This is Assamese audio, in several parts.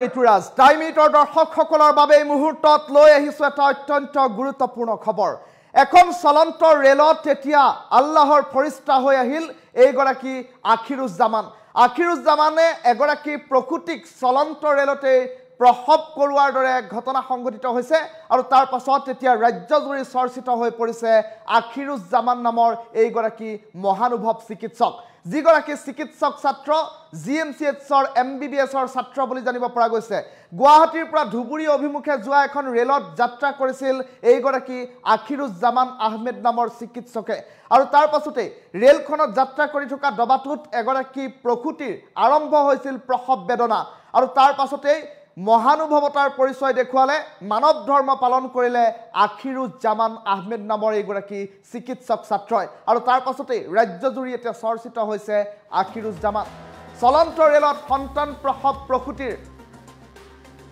ইতুৰাজ টাইমিটৰ দৰ্শকসকলৰ বাবে এই মুহূৰ্তত লৈ আহিছো এটা অত্যন্ত গুৰুত্বপূৰ্ণ খবৰ। এখন চলন্ত ৰেলত এতিয়া আল্লাহৰ ফৰিস্তা হৈ আহিল এইগৰাকী আখিৰুজ্জামানে এগৰাকী প্ৰকৃতিক চলন্ত ৰেলতে প্ৰসৱ কৰোৱাৰ দৰে ঘটনা সংঘটিত হৈছে আৰু তাৰ পাছত এতিয়া ৰাজ্যজুৰি চৰ্চিত হৈ পৰিছে আখিৰুজ্জামান নামৰ এইগৰাকী মহানুভৱ চিকিৎসক, যিগৰাকী চিকিৎসক ছাত্ৰ GMCHৰ MBBSৰ ছাত্ৰ বুলি জানিব পৰা গৈছে। গুৱাহাটীৰ পৰা ধুবুৰী অভিমুখে যোৱা এখন ৰেলত যাত্ৰা কৰিছিল এইগৰাকী আখিৰুজ্জামান আহমেদ নামৰ চিকিৎসকে আৰু তাৰ পাছতে ৰেলখনত যাত্ৰা কৰি থকা দবাটোত এগৰাকী প্ৰসূতিৰ আৰম্ভ হৈছিল প্ৰসৱ বেদনা আৰু তাৰ পাছতে মহানুভৱতাৰ পৰিচয় দেখুৱালে, মানৱ ধৰ্ম পালন কৰিলে আখিৰুজ্জামান আহমেদ নামৰ এইগৰাকী চিকিৎসক ছাত্ৰই আৰু তাৰ পাছতে ৰাজ্যজুৰি এতিয়া চৰ্চিত হৈছে আখিৰুজ্জামান। চলন্ত ৰেলত সন্তান প্ৰসৱ প্ৰসূতিৰ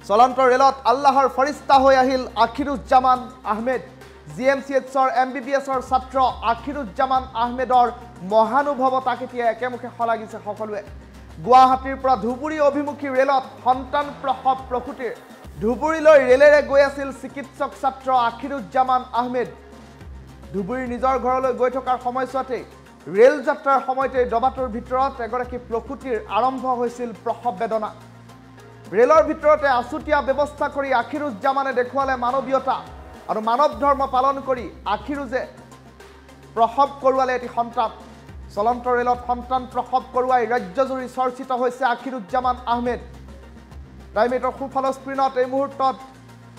চলন্ত ৰেলত আল্লাহৰ ফৰিস্তা হৈ আহিল আখিৰুজ্জামান আহমেদ। GMCHৰ MBBSৰ ছাত্ৰ আখিৰুজ্জামান আহমেদৰ মহানুভৱতাক এতিয়া একেমুখে শলাগিছে সকলোৱে। গুৱাহাটীৰ পৰা ধুবুৰী অভিমুখী ৰেলত সন্তান প্ৰসৱ প্ৰসূতিৰ ধুবুৰীলৈ ৰেলেৰে গৈ আছিল চিকিৎসক ছাত্ৰ আখিৰুজ্জামান আহমেদ। ধুবুৰীৰ নিজৰ ঘৰলৈ গৈ থকাৰ সময়ছোৱাতে ৰেল যাত্ৰাৰ সময়তে দবাটোৰ ভিতৰত এগৰাকী প্ৰসূতিৰ আৰম্ভ হৈছিল প্ৰসৱ বেদনা। ৰেলৰ ভিতৰতে আছুতীয়া ব্যৱস্থা কৰি আখিৰুজ্জামানে দেখুৱালে মানৱীয়তা আৰু মানৱ ধৰ্ম পালন কৰি আখিৰুজে প্ৰসৱ কৰোৱালে এটি সন্তান। চলন্ত ৰেলত সন্তান প্ৰসৱ কৰোৱাই ৰাজ্যজুৰি চৰ্চিত হৈছে আখিৰুজ্জামান আহমেদ। টাইমেটৰ সোঁফালৰ স্ক্ৰীণত এই মুহূৰ্তত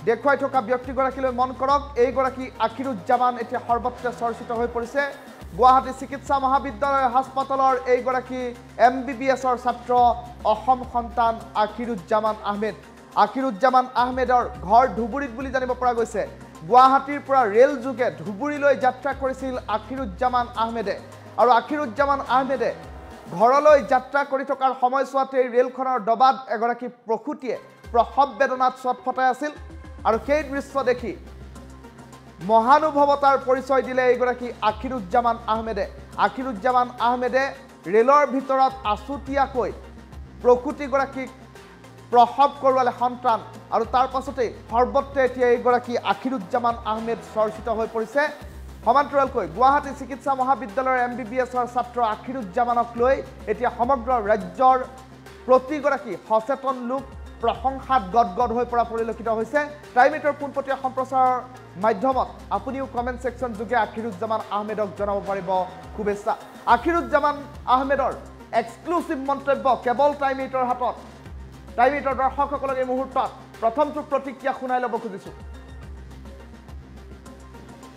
দেখুৱাই থকা ব্যক্তিগৰাকীলৈ মন কৰক, এইগৰাকী আখিৰুজ্জামান এতিয়া সৰ্বত্ৰ চৰ্চিত হৈ পৰিছে। গুৱাহাটী চিকিৎসা মহাবিদ্যালয় হাস্পাতালৰ এইগৰাকী MBBSৰ ছাত্ৰ অসম সন্তান আখিৰুজ্জামান আহমেদ। আখিৰুজ্জামান আহমেদৰ ঘৰ ধুবুৰীত বুলি জানিব পৰা গৈছে। গুৱাহাটীৰ পৰা ৰেল যোগে ধুবুৰীলৈ যাত্ৰা কৰিছিল আখিৰুজ্জামান আহমেদে আৰু আখিৰুজ্জামান আহমেদে ঘৰলৈ যাত্ৰা কৰি থকাৰ সময়ছোৱাতে ৰেলখনৰ দবাত এগৰাকী প্ৰসূতিয়ে প্ৰসৱ বেদনাত চটফটাই আছিল আৰু সেই দৃশ্য দেখি মহানুভৱতাৰ পৰিচয় দিলে এইগৰাকী আখিৰুজ্জামান আহমেদে। আখিৰুজ্জামান আহমেদে ৰেলৰ ভিতৰত আছুতীয়াকৈ প্ৰসূতিগৰাকীক প্ৰসৱ কৰোৱালে সন্তান আৰু তাৰ পাছতে সৰ্বত্ৰে এতিয়া এইগৰাকী আখিৰুজ্জামান আহমেদ চৰ্চিত হৈ পৰিছে। সমান্তৰালকৈ গুৱাহাটী চিকিৎসা মহাবিদ্যালয়ৰ MBBSৰ ছাত্ৰ আখিৰুজ্জামানক লৈ এতিয়া সমগ্ৰ ৰাজ্যৰ প্ৰতিগৰাকী সচেতন লোক প্ৰশংসাত গদগদ হৈ পৰা পৰিলক্ষিত হৈছে। টাইমেটৰ পোনপটীয়া সম্প্ৰচাৰৰ মাধ্যমত আপুনিও কমেণ্ট ছেকশ্যন যোগে আখিৰুজ্জামান আহমেদক জনাব পাৰিব শুভেচ্ছা। আখিৰুজ্জামান আহমেদৰ এক্সক্লুচিভ মন্তব্য কেৱল টাইমেটৰ হাতত। টাইমেটৰ দৰ্শকসকলক এই মুহূৰ্তত প্ৰথমটো প্ৰতিক্ৰিয়া শুনাই ল'ব খুজিছোঁ।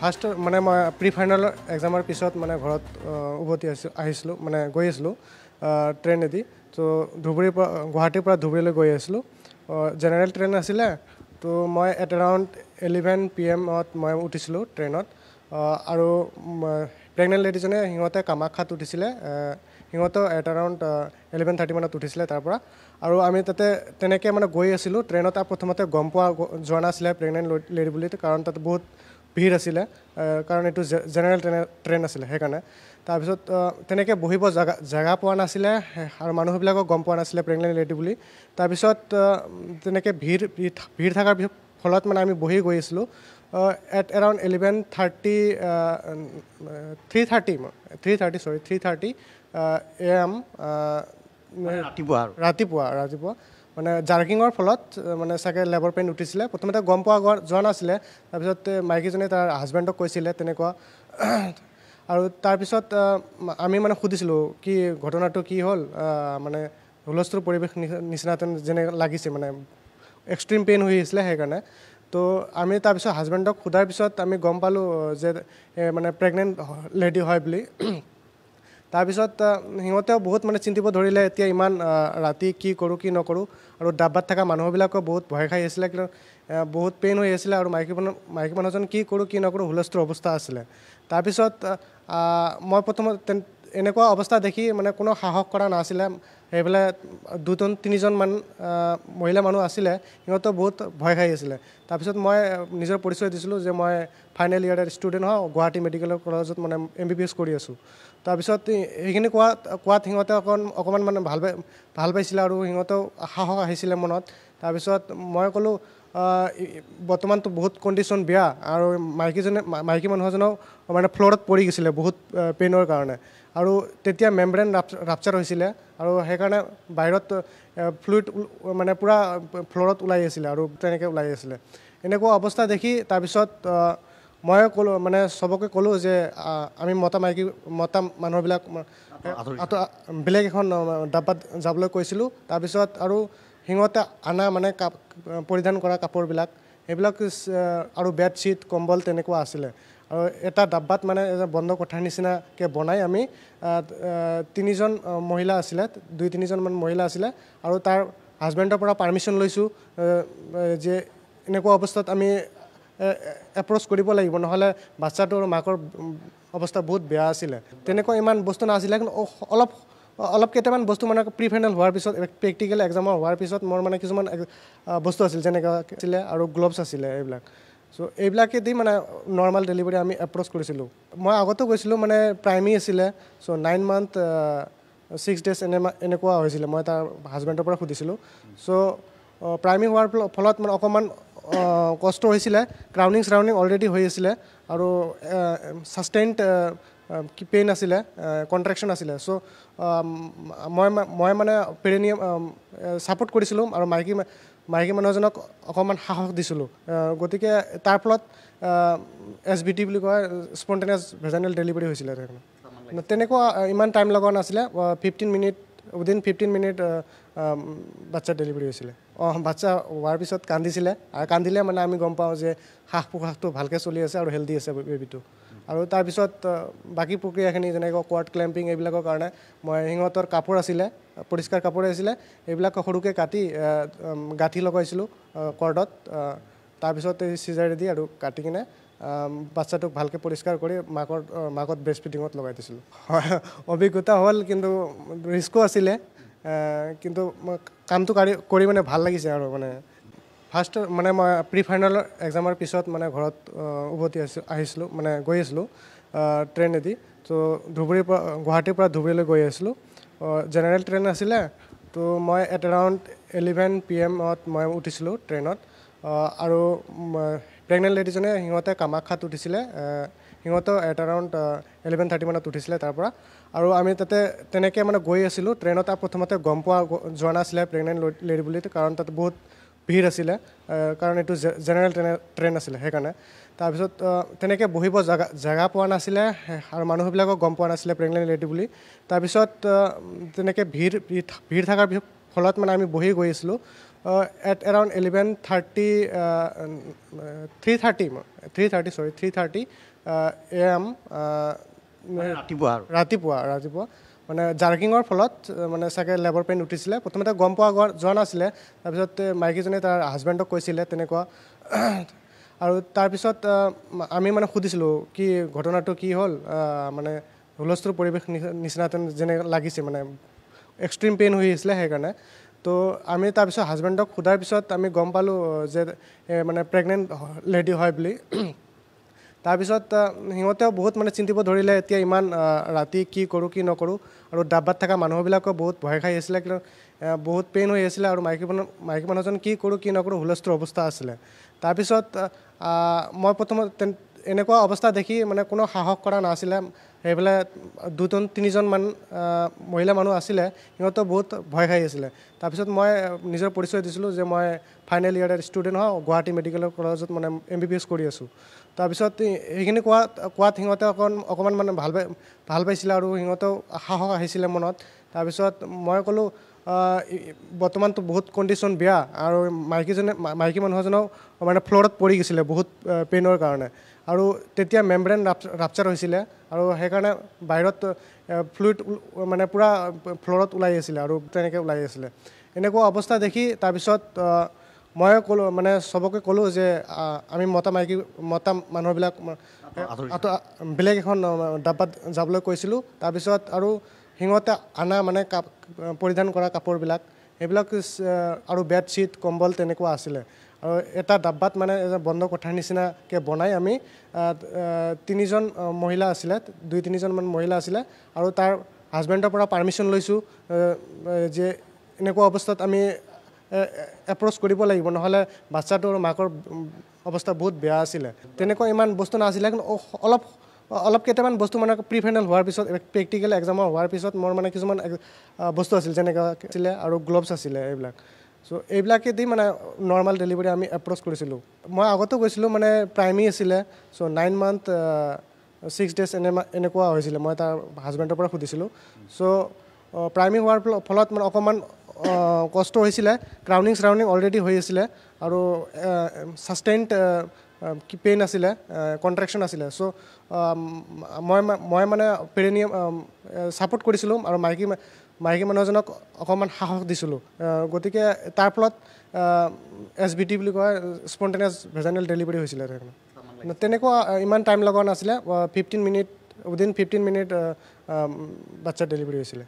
ফাৰ্ষ্ট মানে মই প্ৰি ফাইনেল এক্সামৰ পিছত মানে ঘৰত উভতি আহিছিলোঁ, মানে গৈ আছিলোঁ ট্ৰেইনেদি। তো ধুবুৰীৰ পৰা গুৱাহাটীৰ পৰা ধুবুৰীলৈ গৈ আছিলোঁ। জেনেৰেল ট্ৰেইন আছিলে, তো মই এট এৰাউণ্ড 11 PM মই উঠিছিলোঁ ট্ৰেইনত আৰু প্ৰেগনেণ্ট লেডিজনে সিহঁতে কামাখ্যাত উঠিছিলে, সিহঁতেও এট এৰাউণ্ড 11:30 মানত উঠিছিলে তাৰ পৰা আৰু আমি তাতে তেনেকৈ মানে গৈ আছিলোঁ ট্ৰেইনত। প্ৰথমতে গম পোৱা যোৱা নাছিলে প্ৰেগনেণ্ট লেডি বুলি, কাৰণ তাতে বহুত ভিৰ আছিলে, কাৰণ এইটো জেনেৰেল ট্ৰেইন আছিলে সেইকাৰণে। তাৰপিছত তেনেকৈ বহিব জেগা পোৱা নাছিলে আৰু মানুহবিলাকক গম পোৱা নাছিলে প্ৰেগনেণ্ট লেডি বুলি। তাৰপিছত তেনেকৈ ভিৰ থকাৰ ফলত মানে আমি বহি গৈ আছিলোঁ। এট এৰাউণ্ড 3:30 AM ৰাতিপুৱা মানে জাৰ্কিঙৰ ফলত মানে চাগে লেবাৰ পেইন উঠিছিলে। প্ৰথমতে গম পোৱা যোৱা নাছিলে, তাৰপিছত মাইকীজনীয়ে তাৰ হাজবেণ্ডক কৈছিলে তেনেকুৱা। আৰু তাৰপিছত আমি মানে সুধিছিলোঁ কি ঘটনাটো কি হ'ল, মানে হুলস্থুল পৰিৱেশ নিচিনা যেনে লাগিছে, মানে এক্সট্ৰিম পেইন হৈ আহিছিলে সেইকাৰণে। তো আমি তাৰপিছত হাজবেণ্ডক সোধাৰ পিছত আমি গম পালোঁ যে মানে প্ৰেগনেণ্ট লেডি হয় বুলি। তাৰপিছত সিহঁতেও বহুত মানে চিন্তিব ধৰিলে, এতিয়া ইমান ৰাতি কি কৰোঁ কি নকৰোঁ, আৰু ডাব্বাত থকা মানুহবিলাকেও বহুত ভয় খাই আছিলে, কিন্তু বহুত পেইন হৈ আছিলে আৰু মাইকী মানুহজন কি কৰোঁ কি নকৰোঁ হুলস্থুল অৱস্থা আছিলে। তাৰপিছত মই প্ৰথমতে এনেকুৱা অৱস্থা দেখি মানে কোনো সাহস কৰা নাছিলে। সেইফালে 2-3জনমান মহিলা মানুহ আছিলে, সিহঁতেও বহুত ভয় খাই আছিলে। তাৰপিছত মই নিজৰ পৰিচয় দিছিলোঁ যে মই ফাইনেল ইয়াৰৰ ষ্টুডেণ্ট হওঁ, গুৱাহাটী মেডিকেল কলেজত মানে MBBS কৰি আছোঁ। তাৰপিছত সেইখিনি কোৱাত সিহঁতে অকণমান মানে ভাল পাইছিলে আৰু সিহঁতেও সাহস আহিছিলে মনত তাৰপিছত মই ক'লোঁ বৰ্তমানতো বহুত কণ্ডিশ্যন বেয়া আৰু মাইকী মানুহ এজনক মানে ফ্ল'ৰত পৰি গৈছিলে বহুত পেইনৰ কাৰণে আৰু তেতিয়া মেমব্ৰেন ৰাপচাৰ হৈছিলে আৰু সেইকাৰণে বাহিৰত ফ্লুইড মানে পূৰা ফ্ল'ৰত ওলাই আছিলে আৰু তেনেকৈ ওলাই আছিলে এনেকুৱা অৱস্থা দেখি তাৰপিছত মই ক'লোঁ মানে চবকে ক'লোঁ যে আমি মতা মানুহবিলাক বেলেগ এখন ডাব্বাত যাবলৈ কৈছিলোঁ তাৰপিছত আৰু সিহঁতে আনা মানে পৰিধান কৰা কাপোৰবিলাক সেইবিলাক আৰু বেডশ্বীট কম্বল তেনেকুৱা আছিলে আৰু এটা ডাব্বাত মানে বন্ধ কোঠাৰ নিচিনাকৈ বনাই আমি 3জন মহিলা আছিলে 2-3জনমান মহিলা আছিলে আৰু তাৰ হাজবেণ্ডৰ পৰা পাৰ্মিশ্যন লৈছোঁ যে এনেকুৱা অৱস্থাত আমি এপ্ৰ'চ কৰিব লাগিব নহ'লে বাচ্চাটোৰ মাকৰ অৱস্থা বহুত বেয়া আছিলে তেনেকুৱা ইমান বস্তু নাছিলে কিন্তু অলপ কেইটামান বস্তু মানে প্ৰি ফাইনেল হোৱাৰ পিছত প্ৰেক্টিকেল এক্সামৰ হোৱাৰ পিছত মোৰ মানে কিছুমান বস্তু আছিল যেনেকৈ আছিলে আৰু গ্লভছ আছিলে এইবিলাক চ' এইবিলাকেদি মানে নৰ্মেল ডেলিভাৰী আমি এপ্ৰ'চ কৰিছিলোঁ মই আগতো গৈছিলোঁ মানে প্ৰাইমেৰী আছিলে চ' 9 মান্থ 6 ডেজ এনেকুৱা হৈছিলে মই তাৰ হাজবেণ্ডৰ পৰা সুধিছিলোঁ চ' প্ৰাইমেৰী হোৱাৰ ফলত মানে অকণমান কষ্ট হৈছিলে ক্ৰাউনিং অলৰেডি হৈ আছিলে আৰু ছাষ্টেইণ্ড পেইন আছিলে কণ্ট্ৰেকশ্যন আছিলে চ' মই মানে পেৰিনিয়াম ছাপোৰ্ট কৰিছিলোঁ আৰু মাইকী মানুহজনক অকণমান সাহস দিছিলোঁ গতিকে তাৰ ফলত SVT বুলি কয় স্পণ্টেনিয়াছ ভেজাইনেল ডেলিভাৰী হৈছিলে তেনেকুৱা ইমান টাইম লগা নাছিলে 15 মিনিট উইদিন 15 মিনিট বাচ্চাৰ ডেলিভাৰী হৈছিলে বাচ্চা হোৱাৰ পিছত কান্দিছিলে আৰু কান্দিলে মানে আমি গম পাওঁ যে শ্বাস প্ৰশ্বাসটো ভালকৈ চলি আছে আৰু হেল্ডি আছে বেবীটো আৰু তাৰপিছত বাকী প্ৰক্ৰিয়াখিনি যেনেকৈ কোৱাৰ্ড ক্লেম্পিং এইবিলাকৰ কাৰণে মই সিহঁতৰ কাপোৰ আছিলে পৰিষ্কাৰ কাপোৰ আছিলে এইবিলাক সৰুকৈ কাটি গাঁঠি লগাইছিলোঁ কৰ্ডত তাৰপিছত এই চিজাৰেদি আৰু কাটি কিনে বাচ্চাটোক ভালকৈ পৰিষ্কাৰ কৰি মাকত ব্ৰেষ্ট ফিডিঙত লগাই দিছিলোঁ হয় অভিজ্ঞতা হ'ল কিন্তু ৰিস্কো আছিলে কিন্তু কামটো কৰি মানে ভাল লাগিছে আৰু মানে ফাৰ্ষ্ট মানে মই প্ৰি ফাইনেলৰ এক্সামৰ পিছত মানে ঘৰত উভতি আহিছিলোঁ মানে গৈ আছিলোঁ ট্ৰেইনেদি ত' গুৱাহাটীৰ পৰা ধুবুৰীলৈ গৈ আছিলোঁ জেনেৰেল ট্ৰেইন আছিলে ত' মই এট এৰাউণ্ড 11 PM মই উঠিছিলোঁ ট্ৰেইনত আৰু প্ৰেগনেণ্ট লেডিজনে সিহঁতে কামাখ্যাত উঠিছিলে সিহঁতেও এট এৰাউণ্ড 11:30 মানত উঠিছিলে তাৰ পৰা আৰু আমি তাতে তেনেকৈ মানে গৈ আছিলোঁ ট্ৰেইনত প্ৰথমতে গম পোৱা যোৱা নাছিলে প্ৰেগনেণ্ট লেডি বুলি কাৰণ তাতে বহুত ভিৰ আছিলে কাৰণ এইটো জেনেৰেল ট্ৰেইন আছিলে সেইকাৰণে তাৰপিছত তেনেকৈ বহিব জেগা পোৱা নাছিলে আৰু মানুহবিলাকক গম পোৱা নাছিলে প্ৰেগনেণ্ট লেডি বুলি তাৰপিছত তেনেকৈ ভিৰ থকাৰ ফলত মানে আমি বহি গৈ আছিলোঁ এট এৰাউণ্ড 3:30 AM ৰাতিপুৱা মানে জাৰ্কিঙৰ ফলত মানে চাগে লেবাৰ পেইন উঠিছিলে প্ৰথমতে গম পোৱা যোৱা নাছিলে তাৰপিছত মাইকীজনে তাৰ হাজবেণ্ডক কৈছিলে তেনেকুৱা আৰু তাৰপিছত আমি মানে সুধিছিলোঁ কি ঘটনাটো কি হ'ল মানে হুলস্থুল পৰিৱেশ নিচিনা যেনে লাগিছে মানে এক্সট্ৰিম পেইন হৈ আহিছিলে সেইকাৰণে তো আমি তাৰপিছত হাজবেণ্ডক সোধাৰ পিছত আমি গম পালোঁ যে মানে প্ৰেগনেণ্ট লেডি হয় বুলি তাৰপিছত সিহঁতেও বহুত মানে চিন্তিব ধৰিলে এতিয়া ইমান ৰাতি কি কৰোঁ কি নকৰোঁ আৰু ডাব্বাত থকা মানুহবিলাকেও বহুত ভয় খাই আছিলে কিন্তু বহুত পেইন হৈ আছিলে আৰু মাইকী মানুহজন কি কৰোঁ কি নকৰোঁ হুলস্থুল অৱস্থা আছিলে তাৰপিছত মই প্ৰথমতে এনেকুৱা অৱস্থা দেখি মানে কোনো সাহস কৰা নাছিলে সেইফালে 2-3জনমান মহিলা মানুহ আছিলে সিহঁতেও বহুত ভয় খাই আছিলে তাৰপিছত মই নিজৰ পৰিচয় দিছিলোঁ যে মই ফাইনেল ইয়াৰৰ ষ্টুডেণ্ট হওঁ গুৱাহাটী মেডিকেল কলেজত মানে MBBS কৰি আছোঁ তাৰপিছত সেইখিনি কোৱাত সিহঁতে অকণমান মানে ভাল পাইছিলে আৰু সিহঁতেও সাহস আহিছিলে মনত তাৰপিছত মই ক'লোঁ বৰ্তমানতো বহুত কণ্ডিশ্যন বেয়া আৰু মাইকী মানুহ এজনক মানে ফ্ল'ৰত পৰি গৈছিলে বহুত পেইনৰ কাৰণে আৰু তেতিয়া মেমব্ৰেন ৰাপচাৰ হৈছিলে আৰু সেইকাৰণে বাহিৰত ফ্লুইড মানে পূৰা ফ্ল'ৰত ওলাই আছিলে আৰু তেনেকৈ ওলাই আছিলে এনেকুৱা অৱস্থা দেখি তাৰপিছত মই ক'লোঁ মানে চবকে ক'লোঁ যে আমি মতা মানুহবিলাক বেলেগ এখন ডাব্বাত যাবলৈ কৈছিলোঁ তাৰপিছত আৰু সিহঁতে আনা মানে পৰিধান কৰা কাপোৰবিলাক সেইবিলাক আৰু বেডশ্বীট কম্বল তেনেকুৱা আছিলে আৰু এটা ডাব্বাত মানে বন্ধ কোঠাৰ নিচিনাকৈ বনাই আমি 3জন মহিলা আছিলে 2-3জনমান মহিলা আছিলে আৰু তাৰ হাজবেণ্ডৰ পৰা পাৰ্মিশ্যন লৈছোঁ যে এনেকুৱা অৱস্থাত আমি এপ্ৰ'চ কৰিব লাগিব, নহ'লে বাচ্চাটোৰ মাকৰ অৱস্থা বহুত বেয়া আছিলে। তেনেকুৱা ইমান বস্তু নাছিলে, কিন্তু অলপ কেইটামান বস্তু মানে প্ৰি ফাইনেল হোৱাৰ পিছত প্ৰেক্টিকেল এক্সামৰ হোৱাৰ পিছত মোৰ মানে কিছুমান বস্তু আছিল, যেনেকৈ আছিলে আৰু গ্ল'ভছ আছিলে এইবিলাক। চ' এইবিলাকেদি মানে নৰ্মেল ডেলিভাৰী আমি এপ্ৰ'চ কৰিছিলোঁ। মই আগতো গৈছিলোঁ, মানে প্ৰাইমেৰী আছিলে, চ' 9 মান্থ 6 days এনেকুৱা হৈছিলে। মই তাৰ হাজবেণ্ডৰ পৰা সুধিছিলোঁ। চ' প্ৰাইমেৰী হোৱাৰ ফলত মানে অকণমান কষ্ট হৈছিলে। ক্ৰাউনিং অলৰেডি হৈ আছিলে আৰু ছাষ্টেইনড পেইন আছিলে, কণ্ট্ৰেকশ্যন আছিলে। চ' মই মানে পেৰিনিয়াম ছাপোৰ্ট কৰিছিলোঁ আৰু মাইকী মানুহজনক অকণমান সাহস দিছিলোঁ। গতিকে তাৰ ফলত SVT বুলি কয়, স্পণ্টেনিয়াছ ভেজাইনেল ডেলিভাৰী হৈছিলে। তেনেকুৱা ইমান টাইম লগা নাছিলে, 15 মিনিট, উইদিন 15 মিনিট বাচ্চাৰ ডেলিভাৰী হৈছিলে।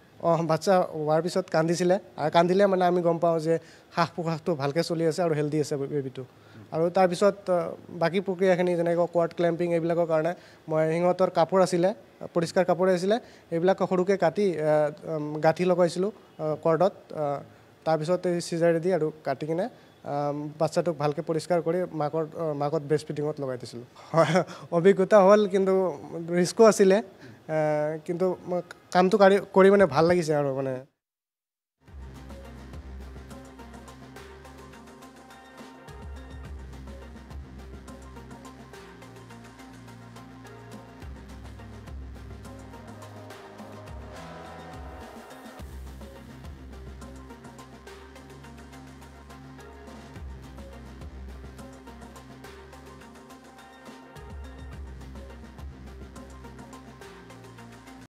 বাচ্চা হোৱাৰ পিছত কান্দিছিলে, আৰু কান্দিলে মানে আমি গম পাওঁ যে শ্বাস প্ৰশ্বাসটো ভালকৈ চলি আছে আৰু হেল্ডি আছে বেবীটো। আৰু তাৰপিছত বাকী প্ৰক্ৰিয়াখিনি যেনেকৈ কোৱাৰ্ড ক্লেম্পিং এইবিলাকৰ কাৰণে মই সিহঁতৰ কাপোৰ আছিলে, পৰিষ্কাৰ কাপোৰ আছিলে, এইবিলাক সৰুকৈ কাটি গাঁঠি লগাইছিলোঁ কৰ্ডত। তাৰপিছত এই চিজাৰেদি আৰু কাটি কিনে বাচ্চাটোক ভালকৈ পৰিষ্কাৰ কৰি মাকত ব্ৰেষ্ট ফিডিঙত লগাই দিছিলোঁ। হয়, অভিজ্ঞতা হ'ল, কিন্তু ৰিস্কো আছিলে, কিন্তু কামটো কৰি মানে ভাল লাগিছে আৰু মানে।